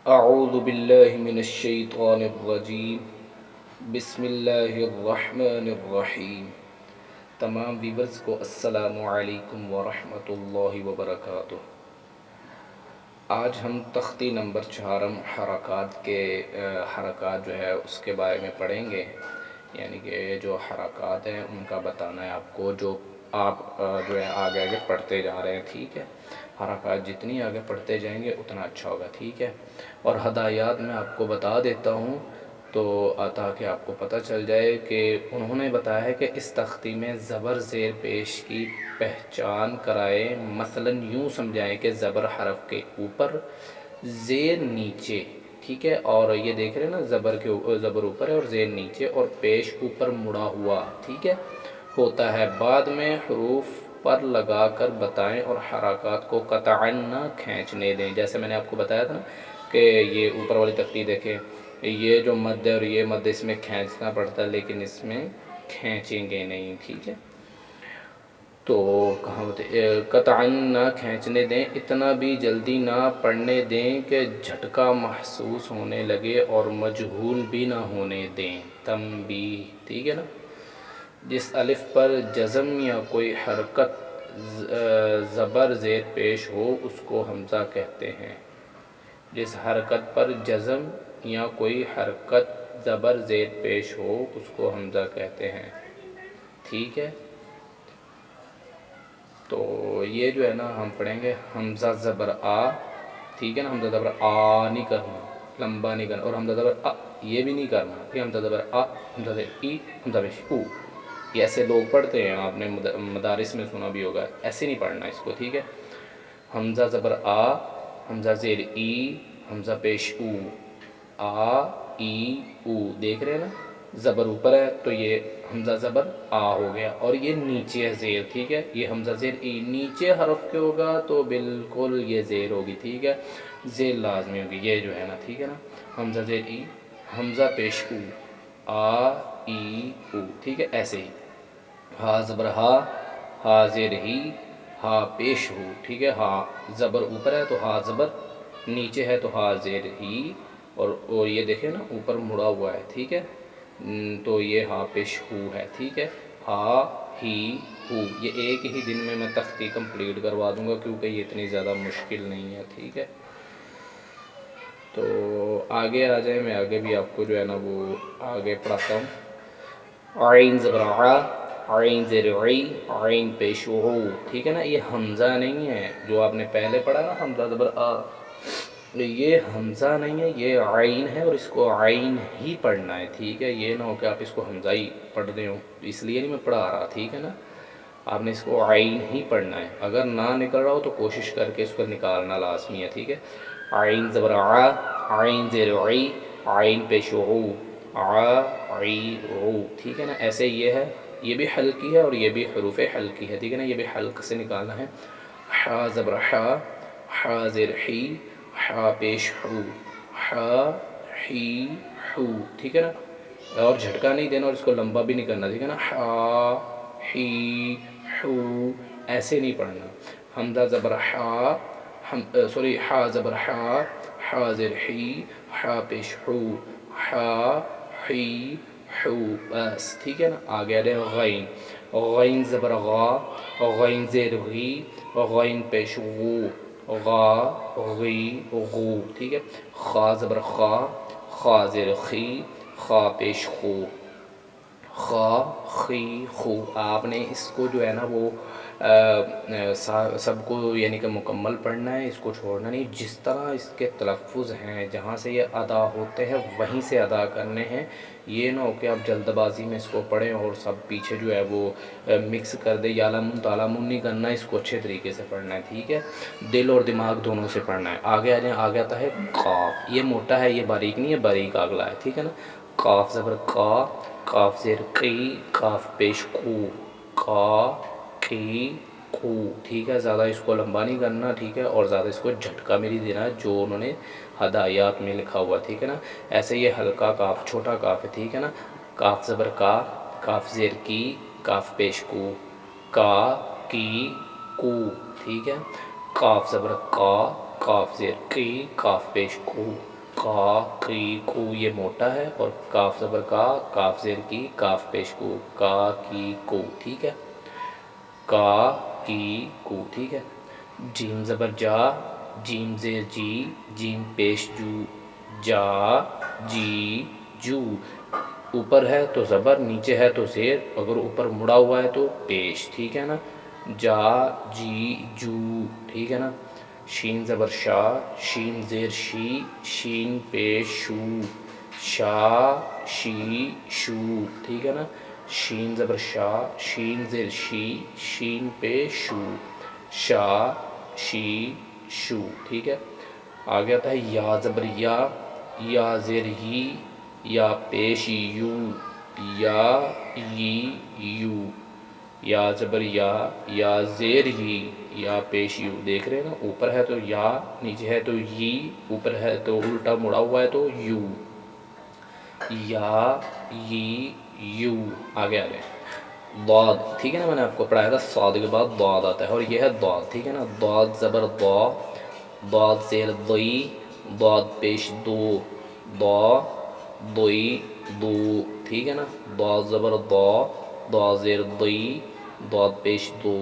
اعوذ باللہ من الشیطان الرجیم، بسم اللہ الرحمن الرحیم۔ تمام ویورز کو السلام علیکم ورحمۃ اللہ وبرکاتہ۔ آج ہم تختی نمبر 4 حرکات کے حرکات جو ہے اس کے بارے میں پڑھیں گے، یعنی کہ جو حرکات ہیں ان کا بتانا ہے آپ کو، جو آپ جو ہے آگے آگے پڑھتے جا رہے ہیں، ٹھیک ہے۔ حرکات جتنی آگے پڑھتے جائیں گے اتنا اچھا ہوگا، ٹھیک ہے۔ اور ہدایات میں آپ کو بتا دیتا ہوں تو تاکہ آپ کو پتہ چل جائے کہ انہوں نے بتایا ہے کہ اس تختی میں زبر زیر پیش کی پہچان کرائے، مثلا یوں سمجھائیں کہ زبر حرف کے اوپر، زیر نیچے، ٹھیک ہے۔ اور یہ دیکھ رہے ہیں نا، زبر اوپر ہے اور زیر نیچے اور پیش اوپر مڑا ہوا، ٹھیک ہے، ہوتا ہے۔ بعد میں حروف پر لگا کر بتائیں اور حرکات کو قطعاً نہ کھینچنے دیں۔ جیسے میں نے آپ کو بتایا تھا نا کہ یہ اوپر والی تختی دیکھیں، یہ جو مد ہے اور یہ مد اس میں کھینچنا پڑتا ہے، لیکن اس میں کھینچیں گے نہیں، ٹھیک ہے۔ تو کہاں ہوتے قطعاً نہ کھینچنے دیں، اتنا بھی جلدی نہ پڑھنے دیں کہ جھٹکا محسوس ہونے لگے اور مجہول بھی نہ ہونے دیں۔ تنبیہ، ٹھیک ہے نا۔ جس الف پر جزم یا کوئی حرکت زبر زیر پیش ہو اس کو حمزہ کہتے ہیں۔ جس حرکت پر جزم یا کوئی حرکت زبر زیر پیش ہو اس کو حمزہ کہتے ہیں، ٹھیک ہے۔ تو یہ جو ہے نا ہم پڑھیں گے حمزہ زبر آ، ٹھیک ہے نا۔ حمزہ زبر آ نہیں کرنا، لمبا نہیں کرنا، اور حمزہ زبر آ یہ بھی نہیں کرنا، یہ حمزہ زبر آ، حمزہ زبر ای، حمزہ پیش او۔ یہ ایسے لوگ پڑھتے ہیں، آپ نے مدارس میں سنا بھی ہوگا، ایسے نہیں پڑھنا اس کو، ٹھیک ہے۔ حمزہ زبر آ، حمزہ زیر ای، حمزہ پیش او، آ ای او، دیکھ رہے ہیں نا۔ زبر اوپر ہے تو یہ حمزہ زبر آ ہو گیا، اور یہ نیچے ہے زیر، ٹھیک ہے۔ یہ حمزہ زیر ای نیچے حرف کے ہوگا تو بالکل یہ زیر ہوگی، ٹھیک ہے، زیر لازمی ہوگی، یہ جو ہے نا، ٹھیک ہے نا۔ حمزہ زیر ای، حمزہ پیش او، آ ای او، ٹھیک ہے، ایسے ہی۔ ہا زبر ہا، ہا زیر ہی، ہا پیش ہو، ٹھیک ہے۔ ہا زبر اوپر ہے تو ہا زبر، نیچے ہے تو ہا زیر ہی، اور یہ دیکھیں نا اوپر مڑا ہوا ہے، ٹھیک ہے۔ تو یہ ہا پیش ہو ہے، ٹھیک ہے۔ ہا ہی ہو، یہ ایک ہی دن میں تختی کمپلیٹ کروا دوں گا کیونکہ یہ اتنی زیادہ مشکل نہیں ہے، ٹھیک ہے۔ تو آگے آ جائیں، میں آگے بھی آپ کو جو ہے نا وہ آگے پڑھاتا ہوں۔ عین زبر ع، عین زیر عی، عین پیش ہو، ٹھیک ہے نا۔ یہ حمزہ نہیں ہے جو آپ نے پہلے پڑھا نا، حمزہ زبر آ، یہ حمزہ نہیں ہے، یہ عین ہے اور اس کو عین ہی پڑھنا ہے، ٹھیک ہے۔ یہ نہ ہو کہ آپ اس کو حمزہ ہی پڑھ رہے ہو، اس لیے نہیں میں پڑھا رہا، ٹھیک ہے نا۔ آپ نے اس کو عین ہی پڑھنا ہے، اگر نہ نکل رہا ہو تو کوشش کر کے اس کو نکالنا لازمی ہے، ٹھیک ہے۔ عین زبر ع، عین زیر عی، عین پیش عو، ع عی عو، ٹھیک ہے نا۔ ایسے یہ ہے، یہ بھی حلقی ہے اور یہ بھی حروف حلقی ہے، ٹھیک ہے نا۔ یہ بھی حلق سے نکالنا ہے۔ ح زبر ح، ح زیر حی، ح پیش حو، ح حی حو، ٹھیک ہے نا۔ اور جھٹکا نہیں دینا اور اس کو لمبا بھی نہیں کرنا، ٹھیک ہے نا۔ ح حی حو، ایسے نہیں پڑھنا۔ حمزہ زبر ح، ح زبر ح، ح زیر حی، ح پیش حو، ح حی حو، بس، ٹھیک ہے نا۔ آگے آ جائیں غین، غین زبر غا، غین زیر غی، غین پیش غو، غا غی غو، ٹھیک ہے۔ خا زبر خا، خا زیر خی، خا پیش خو، خا خی خو۔ آپ نے اس کو جو ہے نا وہ سب کو یعنی کہ مکمل پڑھنا ہے، اس کو چھوڑنا نہیں۔ جس طرح اس کے تلفظ ہیں، جہاں سے یہ ادا ہوتے ہیں وہیں سے ادا کرنے ہیں۔ یہ نہ ہو کہ آپ جلد بازی میں اس کو پڑھیں اور سب پیچھے جو ہے وہ مکس کر دے، یالمون تالمون نہیں کرنا، اس کو اچھے طریقے سے پڑھنا ہے، ٹھیک ہے۔ دل اور دماغ دونوں سے پڑھنا ہے۔ آگے آ جائیں، آگے آتا ہے قاف، یہ موٹا ہے، یہ باریک نہیں ہے، باریک اگلا ہے، ٹھیک ہے نا۔ قاف زبر قا، قاف زیر قی، قاف پیش قو، قا قی قو، ٹھیک ہے۔ زیادہ اس کو لمبا نہیں کرنا، ٹھیک ہے، اور زیادہ اس کو جھٹکا بھی نہیں دینا جو انہوں نے ہدایات میں لکھا ہوا، ٹھیک ہے نا۔ ایسے یہ ہلکا کاف، چھوٹا کاف ہے، ٹھیک ہے نا۔ کاف زبر کا، کاف زیر کی، کاف پیش کو، کا کی کو، ٹھیک ہے۔ قاف زبر قا، کاف زیر کی، کاف پیش کو، کا کی کو یہ موٹا ہے، اور کاف زبر کا، کاف زیر کی، کاف پیش کو، کا کی کو، ٹھیک ہے، کا کی کو، ٹھیک ہے۔ جیم زبر جا، جیم زیر جی، جیم پیش جو، جا جی جو، اوپر ہے تو زبر، نیچے ہے تو زیر، اگر اوپر مڑا ہوا ہے تو پیش، ٹھیک ہے نا، جا جی جو، ٹھیک ہے نا۔ شین زبر شا، شین زیر شی، شین پیش شو، شا شی شو، ٹھیک ہے نا۔ شین زبر شا، شین زیر شی، شین پیش شو، شا شی شو، ٹھیک ہے۔ آگے آتا ہے یا زبر یا، یا زیر ہی، یا پیش یو، یا ی یو، یا زبر یا زیر ہی، یا پیش یو، دیکھ رہے ہیں نا، اوپر ہے تو یا، نیچے ہے تو ی، اوپر ہے تو الٹا مڑا ہوا ہے تو یو، یا ی یو۔ آگے ضاد، ٹھیک ہے نا، میں نے آپ کو پڑھایا تھا صاد کے بعد ضاد آتا ہے، اور یہ ہے ضاد، ٹھیک ہے نا۔ ضاد زبر ضا، ضاد زیر ضی، ضاد پیش دو، ضا ضی دو، ٹھیک ہے نا۔ ضاد زبر ضا، ضاد زیر ضی، ضاد پیش دو،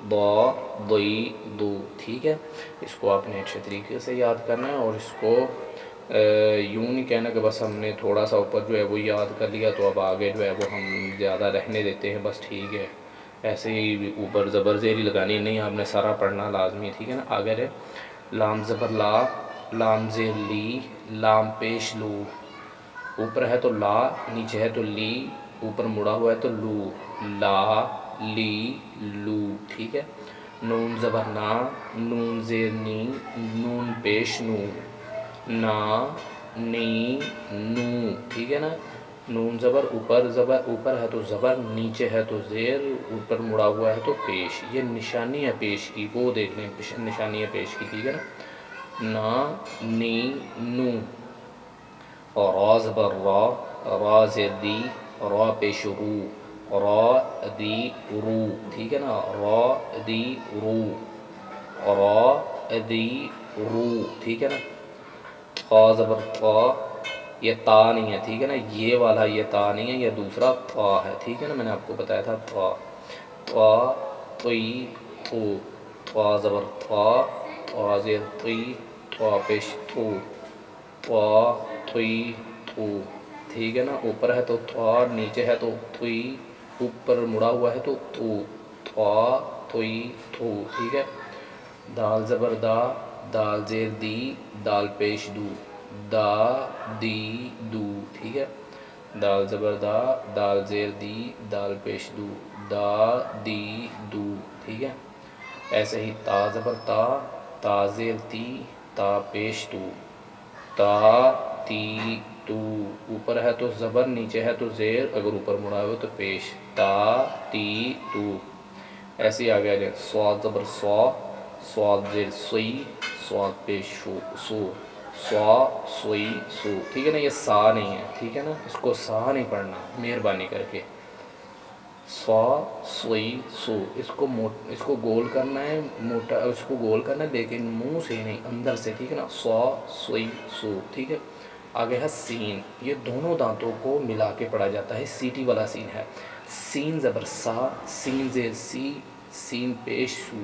ضا ضی دو، ٹھیک ہے۔ اس کو آپ نے اچھے طریقے سے یاد کرنا ہے، اور اس کو یوں نہیں کہنا کہ بس ہم نے تھوڑا سا اوپر جو ہے وہ یاد کر لیا تو اب آگے جو ہے وہ ہم زیادہ رہنے دیتے ہیں، بس ٹھیک ہے، ایسے ہی اوپر زبر زیری لگانی نہیں، آپ نے سارا پڑھنا لازمی ہے، ٹھیک ہے نا۔ آگے ہے لام زبر لا، لام زیر لی، لام پیش لو، اوپر ہے تو لا، نیچے ہے تو لی، اوپر مڑا ہوا ہے تو لو، لا لی لو، ٹھیک ہے۔ نون زبر نا، نون زیر نی، نون پیش نو، نا نی نو، ٹھیک ہے نا۔ نون زبر اوپر ہے تو زبر، نیچے ہے تو زیر، اوپر مڑا ہوا ہے تو پیش، یہ نشانی ہے پیش کی، وہ دیکھ لیں نشانی ہے پیش کی، ٹھیک ہے نا۔ نا نی نو، اور را زبر را، را زیر دی، را پیش رو، را دی رو، ٹھیک ہے نا، را دی رو، را دی رو، ٹھیک ہے نا۔ خا زبر خا، یہ تا نہیں ہے، ٹھیک ہے نا، یہ والا یہ تا نہیں ہے، یہ دوسرا تا ہے، ٹھیک ہے نا، میں نے آپ کو بتایا تھا تا، تا تی تو، تا زبر تا، تا زیر تی، تا پیش تو، تا تی تو، ٹھیک ہے نا۔ اوپر ہے تو تا، نیچے ہے تو تی، اوپر مڑا ہوا ہے تو تا تی تو، ٹھیک ہے۔ دال زبر دا، دال زیر دی، دال پیش دو، دا دی دو، ٹھیک ہے۔ دال زبر دا، دال زیر دی، دال پیش دو، دا دی دو، ٹھیک ہے۔ ایسے ہی تا زبر تا، تا زیر تی، تا پیش تو، تا تی تو، اوپر ہے تو زبر، نیچے ہے تو زیر، اگر اوپر مڑا ہوا تو پیش، تا تی تو۔ ایسے ہی آگے جائے سواد زبر سوا، سواد زیر سوئی، سواد پیش سو، سوا سوئی سو، ٹھیک ہے نا، یہ سا نہیں ہے، ٹھیک ہے نا، اس کو سا نہیں پڑھنا مہربانی کر کے، سوا سوئی سو، اس کو گول کرنا ہے، موٹا اس کو گول کرنا ہے، لیکن منہ سے نہیں، اندر سے، ٹھیک ہے نا، سوا سوئی سو، ٹھیک ہے۔ آگے ہے سین، یہ دونوں دانتوں کو ملا کے پڑھا جاتا ہے، سیٹی والا سین ہے۔ سین زبر سا، سین زیر سی، سین پیش سو،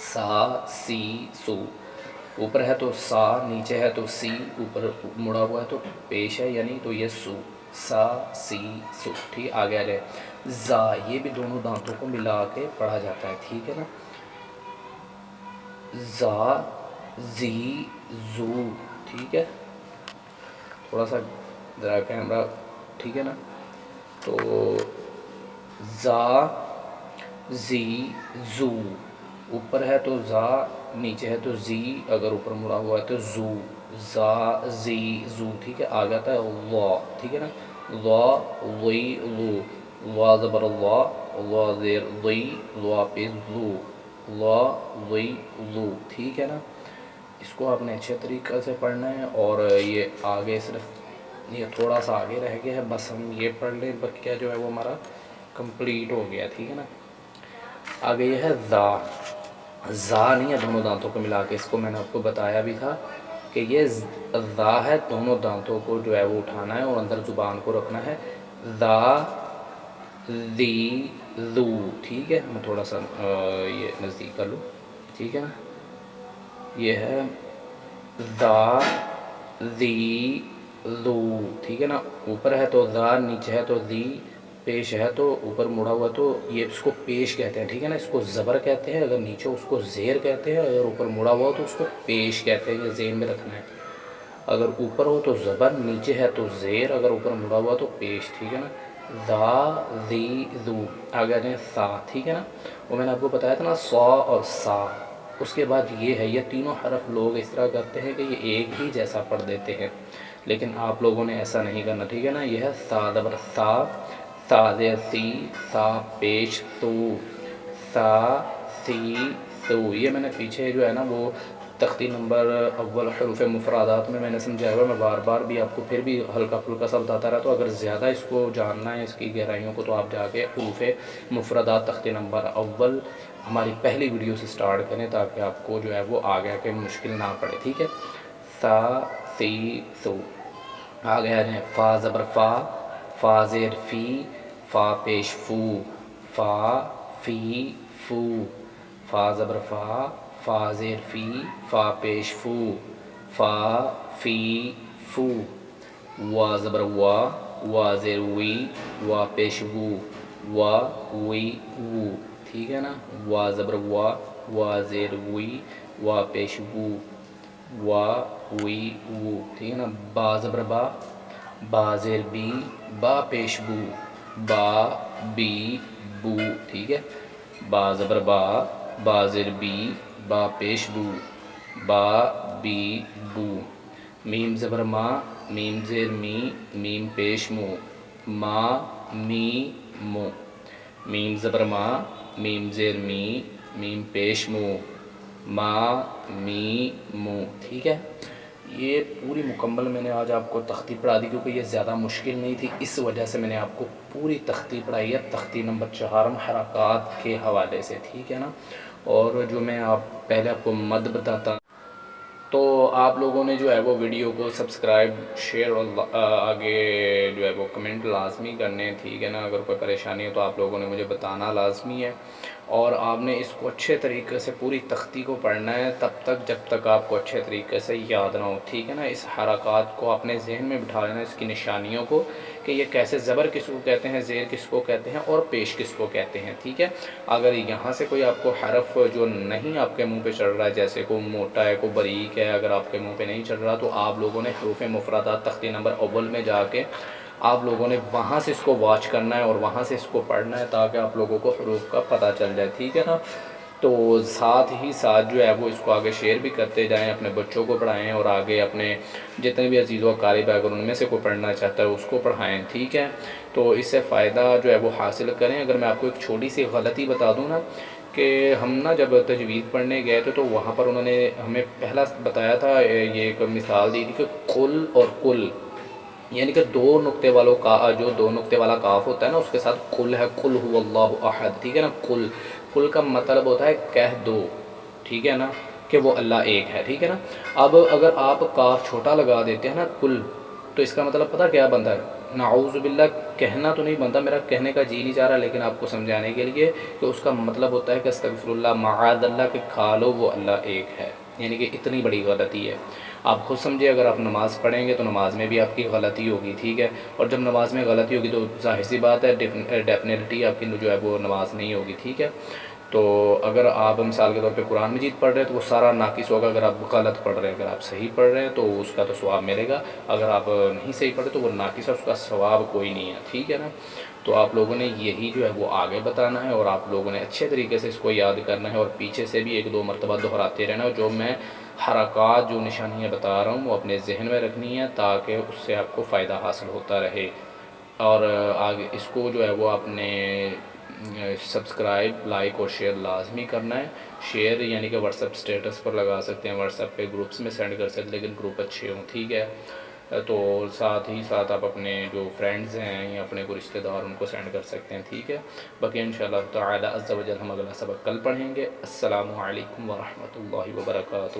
سا سی سو، اوپر ہے تو سا، نیچے ہے تو سی، اوپر مڑا ہوا ہے تو پیش ہے یعنی، تو یہ سو، سا سی سو، ٹھیک ہے۔ آگے آ جائے زا، یہ بھی دونوں دانتوں کو ملا کے پڑھا جاتا ہے، ٹھیک ہے نا۔ زا زی زو، ٹھیک ہے، تھوڑا سا ذرا کیمرہ، ٹھیک ہے نا۔ تو زا زی زو، اوپر ہے تو زا، نیچے ہے تو زی، اگر اوپر مڑا ہوا ہے تو زو، زا زی زو، ٹھیک ہے۔ آگے آتا ہے وا، ٹھیک ہے نا، وا وی لو، وا زبر وا، وا زیر وی، وا پیش لو، وا وی لو، ٹھیک ہے نا۔ اس کو آپ نے اچھے طریقے سے پڑھنا ہے، اور یہ آگے صرف یہ تھوڑا سا آگے رہ گیا ہے، بس ہم یہ پڑھ لیں، بقیہ جو ہے وہ ہمارا کمپلیٹ ہو گیا، ٹھیک ہے نا۔ آگے یہ ہے زا، زا نہیں ہے دونوں دانتوں کو ملا کے، اس کو میں نے آپ کو بتایا بھی تھا کہ یہ زا ہے، دونوں دانتوں کو جو ہے وہ اٹھانا ہے اور اندر زبان کو رکھنا ہے، زا ذی ذو، ٹھیک ہے. میں تھوڑا سا یہ نزدیک کر لوں، ٹھیک ہے نا. یہ ہے ذا ذی ذو، ٹھیک ہے نا. اوپر ہے تو ذا، نیچے ہے تو ذی، پیش ہے تو اوپر مڑا ہوا تو یہ اس کو پیش کہتے ہیں، ٹھیک ہے نا. اس کو زبر کہتے ہیں، اگر نیچے اس کو زیر کہتے ہیں، اگر اوپر مڑا ہوا تو اس کو پیش کہتے ہیں. یہ ذہن میں رکھنا ہے. اگر اوپر ہو تو زبر، نیچے ہے تو زیر، اگر اوپر مڑا ہوا تو پیش، ٹھیک ہے نا. ذا ذی ذو. آگے آتے ہیں سا، ٹھیک ہے نا. وہ میں نے آپ کو بتایا تھا نا سا اور سا. اس کے بعد یہ ہے، یہ تینوں حرف لوگ اس طرح کرتے ہیں کہ یہ ایک ہی جیسا پڑھ دیتے ہیں، لیکن آپ لوگوں نے ایسا نہیں کرنا، ٹھیک ہے نا. یہ ہے سا زبر سا، سا زیر سی، سا پیش سو، سا سی سو. یہ میں نے پیچھے جو ہے نا وہ تختی نمبر اول حروف مفردات میں نے سمجھایا ہوا، میں بار بار بھی آپ کو پھر بھی ہلکا پھلکا سا بتاتا رہا. تو اگر زیادہ اس کو جاننا ہے، اس کی گہرائیوں کو، تو آپ جا کے حروف مفردات تختی نمبر اول ہماری پہلی ویڈیو سے سٹارٹ کریں، تاکہ آپ کو جو ہے وہ آگے کہ مشکل نہ پڑے، ٹھیک ہے. سا سی سو. آگے آ جائیں فا زبر فا، فا زیر فی، فا پیش فو، فا فی فو. فا زبر فا، فا زیر فی، فا پیش فو، فا فی فو. وا زبر وا، وا زیر وی، وا پیش وو، وا وی وو، ٹھیک ہے نا. وا زبر وا، وا زیر وی، وا پیش وو، وا وی وو، ٹھیک ہے نا. با زبر با، با زیر بی، با پیش بو، با بی بو، ٹھیک ہے. با زبر با، با زیر بی، با پیش بو، با بی بو. میم زبر ما، میم زیر می، میم پیش مو، ما می مو. میم زبر ما، میم زیر می، میم پیش مو، ما می مو، ٹھیک ہے. یہ پوری مکمل میں نے آج آپ کو تختی پڑھا دی، کیونکہ یہ زیادہ مشکل نہیں تھی، اس وجہ سے میں نے آپ کو پوری تختی پڑھائی ہے، تختی نمبر 4 حرکات کے حوالے سے، ٹھیک ہے نا. اور جو میں پہلے آپ کو مد بتاتا، تو آپ لوگوں نے جو ہے وہ ویڈیو کو سبسکرائب، شیئر اور آگے جو ہے وہ کمنٹ لازمی کرنے، ٹھیک ہے نا. اگر کوئی پریشانی ہو تو آپ لوگوں نے مجھے بتانا لازمی ہے، اور آپ نے اس کو اچھے طریقے سے پوری تختی کو پڑھنا ہے تب تک جب تک آپ کو اچھے طریقے سے یاد نہ ہو، ٹھیک ہے نا. اس حرکات کو اپنے ذہن میں بٹھا لینا، اس کی نشانیوں کو، کہ یہ کیسے زبر کس کو کہتے ہیں، زیر کس کو کہتے ہیں، اور پیش کس کو کہتے ہیں، ٹھیک ہے. اگر یہاں سے کوئی آپ کو حرف جو نہیں آپ کے منہ پہ چڑھ رہا ہے، جیسے کوئی موٹا ہے، کوئی باریک ہے، اگر آپ کے منہ پہ نہیں چڑھ رہا، تو آپ لوگوں نے حروف مفردات تختی نمبر اول میں جا کے آپ لوگوں نے وہاں سے اس کو واچ کرنا ہے اور وہاں سے اس کو پڑھنا ہے، تاکہ آپ لوگوں کو حروف کا پتہ چل جائے، ٹھیک ہے نا. تو ساتھ ہی ساتھ جو ہے وہ اس کو آگے شیئر بھی کرتے جائیں، اپنے بچوں کو پڑھائیں، اور آگے اپنے جتنے بھی عزیز و اقارب ہے، اگر ان میں سے کوئی پڑھنا چاہتا ہے اس کو پڑھائیں، ٹھیک ہے. تو اس سے فائدہ جو ہے وہ حاصل کریں. اگر میں آپ کو ایک چھوٹی سی غلطی بتا دوں نا، کہ ہم نا جب تجوید پڑھنے گئے تھے تو وہاں پر انہوں نے ہمیں پہلا بتایا تھا، یہ ایک مثال دی تھی کہ قل اور کل، یعنی کہ دو نقطے والوں کا، جو دو نقطے والا کاف ہوتا ہے نا، اس کے ساتھ قل ہے، قل هو اللہ احد، ٹھیک ہے نا. قل، قل کا مطلب ہوتا ہے کہہ دو، ٹھیک ہے نا، کہ وہ اللہ ایک ہے، ٹھیک ہے نا. اب اگر آپ کاف چھوٹا لگا دیتے ہیں نا کل، تو اس کا مطلب پتہ کیا بنتا ہے؟ نعوذ باللہ کہنا تو نہیں بنتا، میرا کہنے کا جی نہیں چاہ رہا، لیکن آپ کو سمجھانے کے لیے کہ اس کا مطلب ہوتا ہے کہ استغفر اللہ، معاذ اللہ، کہ کھا لو وہ اللہ ایک ہے، یعنی کہ اتنی بڑی غلطی ہے. آپ خود سمجھے، اگر آپ نماز پڑھیں گے تو نماز میں بھی آپ کی غلطی ہوگی، ٹھیک ہے. اور جب نماز میں غلطی ہوگی تو ظاہر سی بات ہے ڈیفینیٹلی آپ کی جو ہے وہ نماز نہیں ہوگی، ٹھیک ہے. تو اگر آپ مثال کے طور پہ قرآن مجید پڑھ رہے ہیں تو وہ سارا ناقص ہوگا. اگر آپ غلط پڑھ رہے ہیں، اگر آپ صحیح پڑھ رہے ہیں تو اس کا تو ثواب ملے گا، اگر آپ نہیں صحیح پڑھے تو وہ ناقص ہے، اس کا ثواب کوئی نہیں ہے، ٹھیک ہے نا. تو آپ لوگوں نے یہی جو ہے وہ آگے بتانا ہے، اور آپ لوگوں نے اچھے طریقے سے اس کو یاد کرنا ہے، اور پیچھے سے بھی 1-2 مرتبہ دہراتے رہنا ہے. جو میں حرکات، جو نشانیاں بتا رہا ہوں، وہ اپنے ذہن میں رکھنی ہے، تاکہ اس سے آپ کو فائدہ حاصل ہوتا رہے. اور آگے اس کو جو ہے وہ آپ نے سبسکرائب، لائک اور شیئر لازمی کرنا ہے. شیئر یعنی کہ واٹس ایپ اسٹیٹس پر لگا سکتے ہیں، واٹس ایپ پہ گروپس میں سینڈ کر سکتے ہیں، لیکن گروپ اچھے ہوں، ٹھیک ہے. تو ساتھ ہی ساتھ آپ اپنے جو فرینڈز ہیں یا اپنے کوئی رشتہ دار ان کو سینڈ کر سکتے ہیں، ٹھیک ہے۔ باقی انشاءاللہ تعالی عز و جل ہم اگلا سبق کل پڑھیں گے۔ السلام علیکم ورحمۃ اللہ وبرکاتہ۔